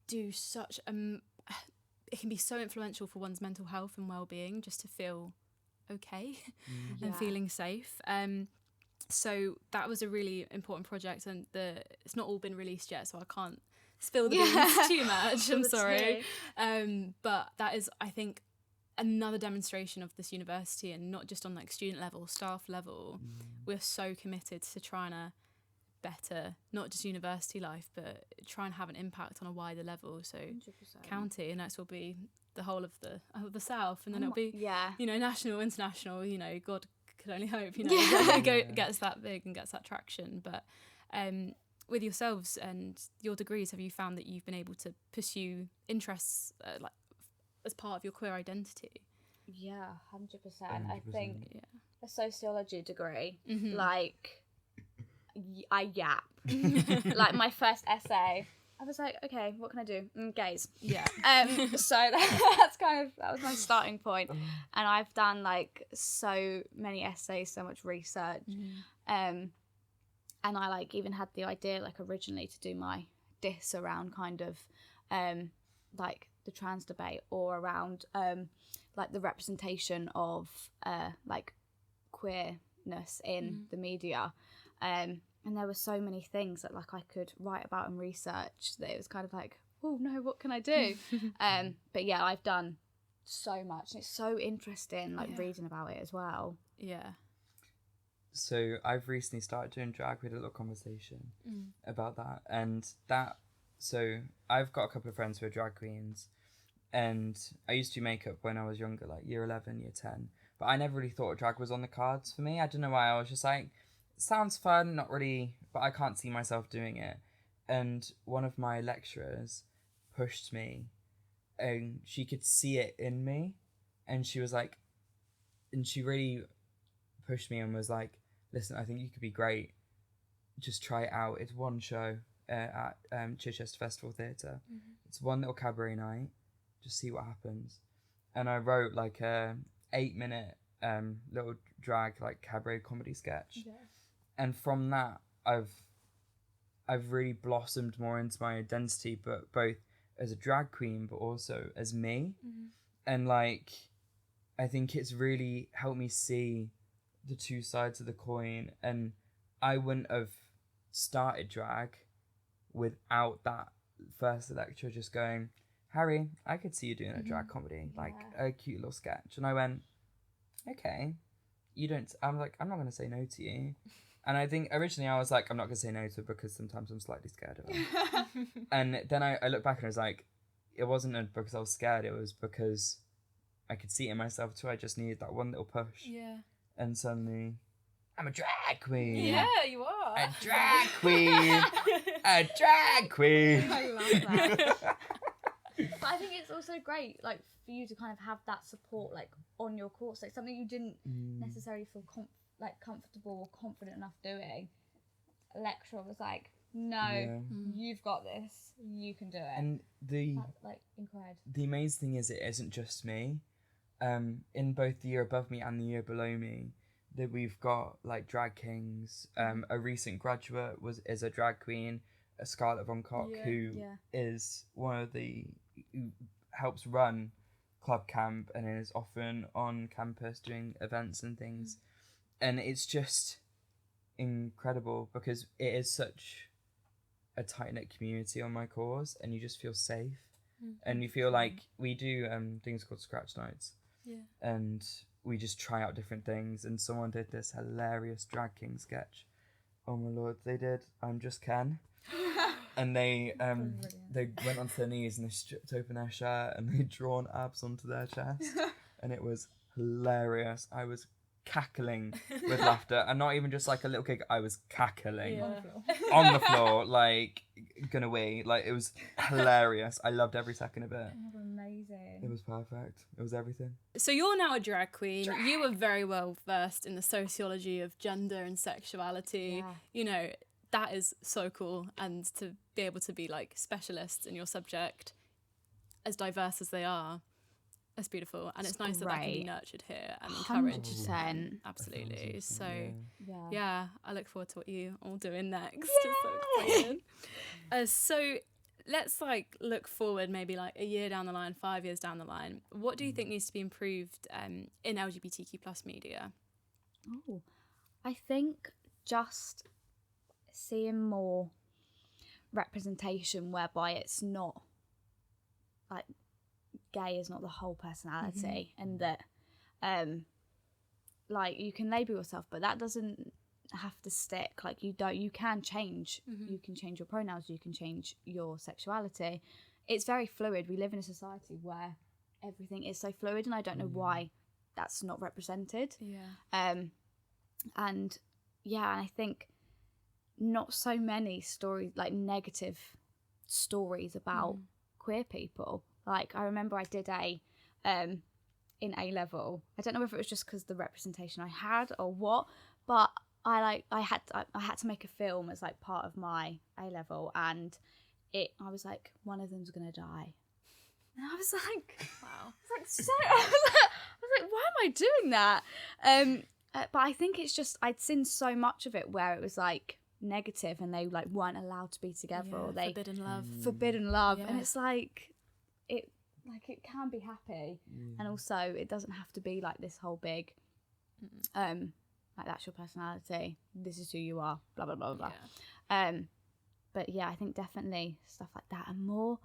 do such it can be so influential for one's mental health and well-being, just to feel okay and feeling safe. So that was a really important project, and it's not all been released yet, so I can't spill the beans too much. I'm sorry. But that is, I think, another demonstration of this university, and not just on like student level, staff level. We're so committed to trying to better, not just university life, but try and have an impact on a wider level. So 100%. county, and next will be the whole of the south, and then it'll be national, international. God could only hope. It gets that big and gets that traction. But with yourselves and your degrees, have you found that you've been able to pursue interests like as part of your queer identity? Yeah, 100%. 100%. I think Yeah. a sociology degree, Mhm. like, I yap. Like, my first essay, I was like, okay, what can I do? Gays. Yeah. So that was my starting point. And I've done, like, so many essays, so much research. Mhm. And I, like, even had the idea, like, originally to do my diss around kind of, like, the trans debate, or around, like, the representation of, like, queerness in the media. And there were so many things that, like, I could write about and research that it was kind of like, oh no, what can I do? But yeah, I've done so much, and it's so interesting, like, reading about it as well. Yeah. So I've recently started doing drag. We had a little conversation about that, and so I've got a couple of friends who are drag queens, and I used to do makeup when I was younger, like year 11, year 10, but I never really thought drag was on the cards for me. I don't know why. I was just like, sounds fun, not really, but I can't see myself doing it. And one of my lecturers pushed me, and she could see it in me, and she was like, and she really pushed me and was like, listen, I think you could be great, just try it out. It's one show at Chichester Festival Theatre. It's one little cabaret night, just see what happens. And I wrote like a 8-minute little drag, like, cabaret comedy sketch. And from that, I've really blossomed more into my identity, but both as a drag queen, but also as me. And, like, I think it's really helped me see the two sides of the coin. And I wouldn't have started drag without that first lecturer just going, Harry, I could see you doing a drag comedy, like a cute little sketch. And I went, okay, I'm like, I'm not going to say no to you. And I think originally I was like, I'm not going to say no to her because sometimes I'm slightly scared of her. And then I look back and I was like, it wasn't because I was scared, it was because I could see it in myself too. I just needed that one little push. Yeah. And suddenly, I'm a drag queen. Yeah, you are. A drag queen. A drag queen. I love that. But I think it's also great, like, for you to kind of have that support, like, on your course, like, something you didn't necessarily feel comfortable or confident enough doing. A lecturer was like, no, you've got this, you can do it. And That's, like, incredible. The amazing thing is, it isn't just me. In both the year above me and the year below me, that we've got, like, drag kings. A recent graduate is a drag queen, Scarlett Von Koch, who is one of who helps run Club Camp and is often on campus doing events and things. And it's just incredible because it is such a tight-knit community on my course, and you just feel safe. And you feel like we do things called scratch nights. And we just try out different things, and someone did this hilarious drag king sketch. Oh my lord, they did I'm Just Ken. And they went onto their knees and they stripped open their shirt and they'd drawn abs onto their chest. And it was hilarious. I was cackling with laughter, and not even just like a little giggle, I was cackling on the floor, like gonna wee. Like, it was hilarious. I loved every second of it. Oh, amazing. It was perfect. It was everything. So you're now a drag queen. You were very well versed in the sociology of gender and sexuality. You know, that is so cool. And to be able to be, like, specialists in your subject, as diverse as they are, that's beautiful. And it's nice that can be nurtured here and encouraged. 100%. Absolutely. So Yeah. yeah, I look forward to what you all doing next. Just so excited. So let's, like, look forward maybe like a year down the line, 5 years down the line. What do you think needs to be improved in LGBTQ plus media? Oh, I think just seeing more representation whereby it's not, like, gay is not the whole personality, and that like, you can label yourself, but that doesn't have to stick. Like you can change. You can change your pronouns, you can change your sexuality. It's very fluid. We live in a society where everything is so fluid, and I don't know why that's not represented. And I think not so many stories, like negative stories about queer people. Like I remember I did in A level. I don't know if it was just because the representation I had or what, but I had to make a film as like part of my A level, and I was like, one of them's gonna die, and I was like, wow, I was like, why am I doing that? But I think it's just I'd seen so much of it where it was like negative, and they like weren't allowed to be together, or they forbidden love, and it's like it can be happy, and also it doesn't have to be like this whole big like that's your personality, this is who you are, blah blah blah blah. But yeah, I think definitely stuff like that, and more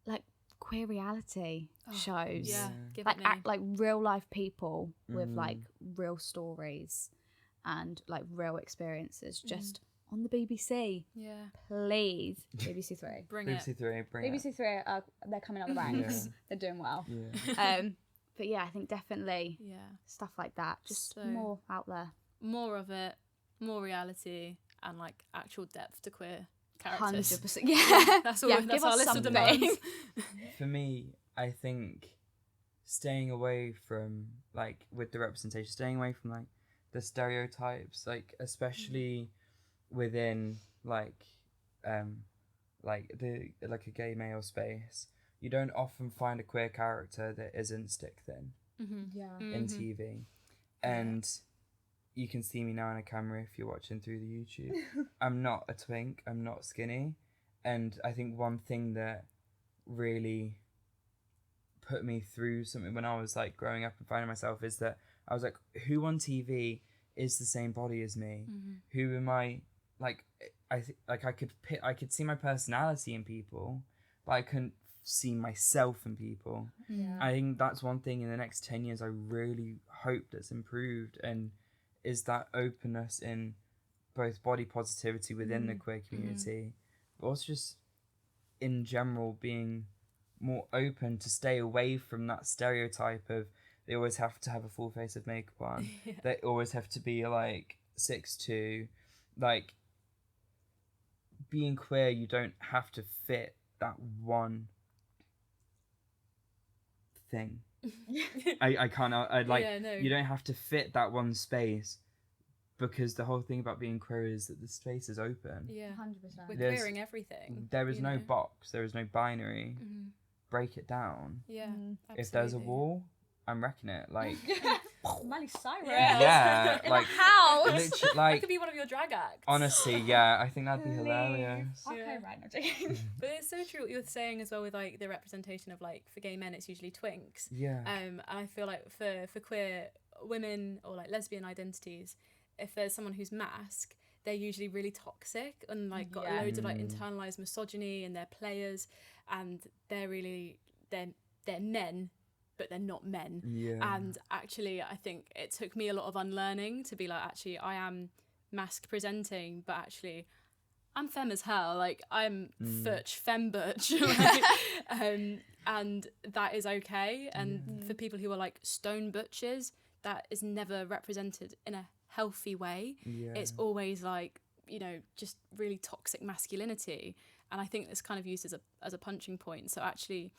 like queer reality shows, like real life people with like real stories and like real experiences, just on the BBC. Please, BBC Three. BBC Three, they're coming up the ranks. They're doing well. But yeah, I think definitely stuff like that, just so more out there. More of it, more reality, and like actual depth to queer characters. 100%. Yeah. That's all. That's our list of demands. For me, I think staying away from like with the representation, staying away from like the stereotypes, like especially within like a gay male space, you don't often find a queer character that isn't stick thin in TV. And you can see me now on a camera if you're watching through the YouTube. I'm not a twink, I'm not skinny. And I think one thing that really put me through something when I was like growing up and finding myself is that I was like, who on TV is the same body as me? Who am I? Like I could see my personality in people, but I couldn't see myself in people. I think that's one thing in the next 10 years I really hope that's improved, and is that openness in both body positivity within the queer community, but also just in general being more open to stay away from that stereotype of they always have to have a full face of makeup on. They always have to be like 6'2". Like being queer, you don't have to fit that one thing. I can't. You don't have to fit that one space, because the whole thing about being queer is that the space is open. 100%. We're queering everything. There is no box. There is no binary. Break it down. If there's a wall, I'm wrecking it. Like Miley Cyrus. Yeah, in like a house. literally, like That could be one of your drag acts. honestly, yeah, I think that'd be hilarious. Okay, right, no joking. But it's so true what you're saying as well with like the representation of like for gay men it's usually twinks. And I feel like for queer women or like lesbian identities, if there's someone who's masked, they're usually really toxic and like got loads of like internalized misogyny, and they're players, and they're men, but they're not men. And actually I think it took me a lot of unlearning to be like, actually I am mask presenting, but actually I'm femme as hell, like I'm femme butch, like, and that is okay. And for people who are like stone butches, that is never represented in a healthy way. It's always like, you know, just really toxic masculinity, and I think it's kind of used as a punching point. So actually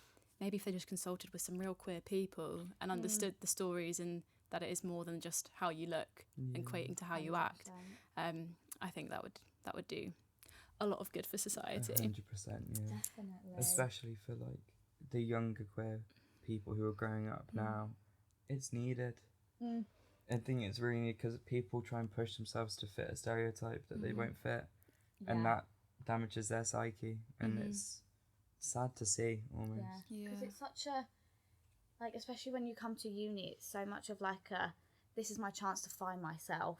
maybe if they just consulted with some real queer people and understood the stories, and that it is more than just how you look equating to how you act, I think that would do a lot of good for society. 100%, yeah. Definitely. Especially for like the younger queer people who are growing up now, it's needed. I think it's really needed, because people try and push themselves to fit a stereotype that they won't fit, and that damages their psyche, and it's sad to see almost. Because it's such a, like, especially when you come to uni, it's so much of like this is my chance to find myself,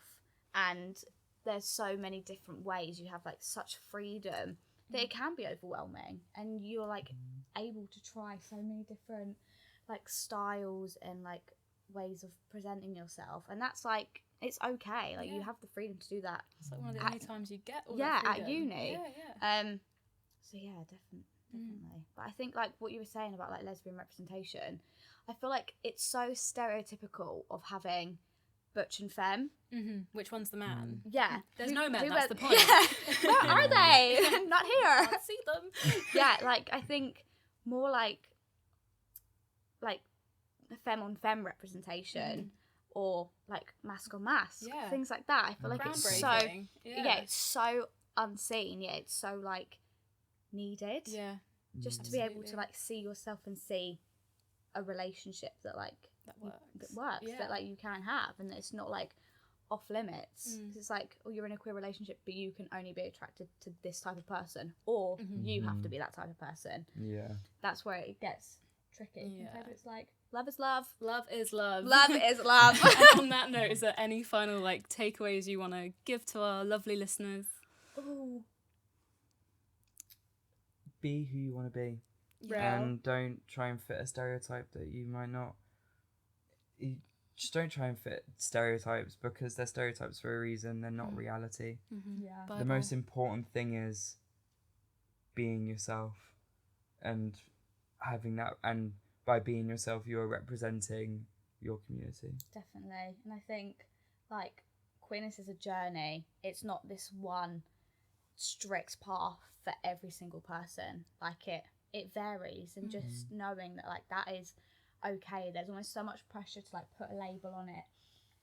and there's so many different ways, you have like such freedom that it can be overwhelming, and you're like able to try so many different like styles and like ways of presenting yourself, and that's like, it's okay. Like, you have the freedom to do that. It's like one of the only times you get all yeah, that at freedom. uni. So yeah, definitely. But I think like what you were saying about like lesbian representation, I feel like it's so stereotypical of having butch and femme. Which one's the man? Yeah, There's no men, that's the point. Yeah. Where are they? Not here. Can't see them. Yeah, like I think more like femme on femme representation, or like mask on mask, things like that. I feel like it's so it's so unseen. Yeah, it's so like needed. Yeah, just to be able to like see yourself and see a relationship that works, that like you can have, and that it's not like off limits. 'Cause it's like, oh, you're in a queer relationship, but you can only be attracted to this type of person, or you have to be that type of person. Yeah, that's where it gets tricky. Yeah. Sometimes it's like, love is love. Love is love. Love is love. And on that note, is there any final like takeaways you want to give to our lovely listeners? Ooh. Be who you want to be, and don't try and fit a stereotype that you might not. Just don't try and fit stereotypes, because they're stereotypes for a reason. They're not reality. Yeah. The most important thing is being yourself, and having that, and by being yourself, you're representing your community. Definitely. And I think like queerness is a journey. It's not this one strict path for every single person. Like it varies, and just knowing that like that is okay. There's almost so much pressure to like put a label on it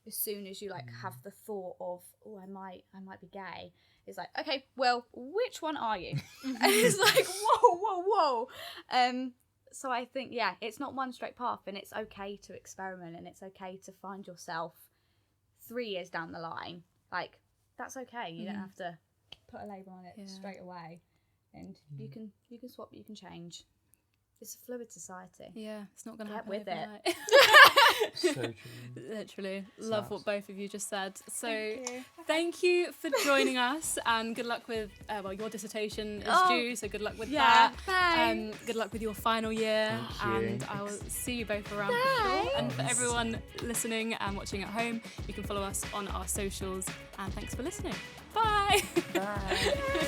as soon as you like have the thought of, oh, I might be gay. It's like, okay, well, which one are you? And it's like, whoa. So I think, yeah, it's not one straight path, and it's okay to experiment, and it's okay to find yourself 3 years down the line. Like, that's okay. You don't have to put a label on it straight away. And you can swap, you can change. It's a fluid society. Yeah, it's not going to Get happen with overnight. it. So true. Literally. Snaps. Love what both of you just said. So Thank thank you for joining us, and good luck with, your dissertation is due, so good luck with Yeah, that. thanks. Good luck with your final year, Thank you. and I will see you both around for sure. And for everyone listening and watching at home, you can follow us on our socials, and thanks for listening. Bye! Bye.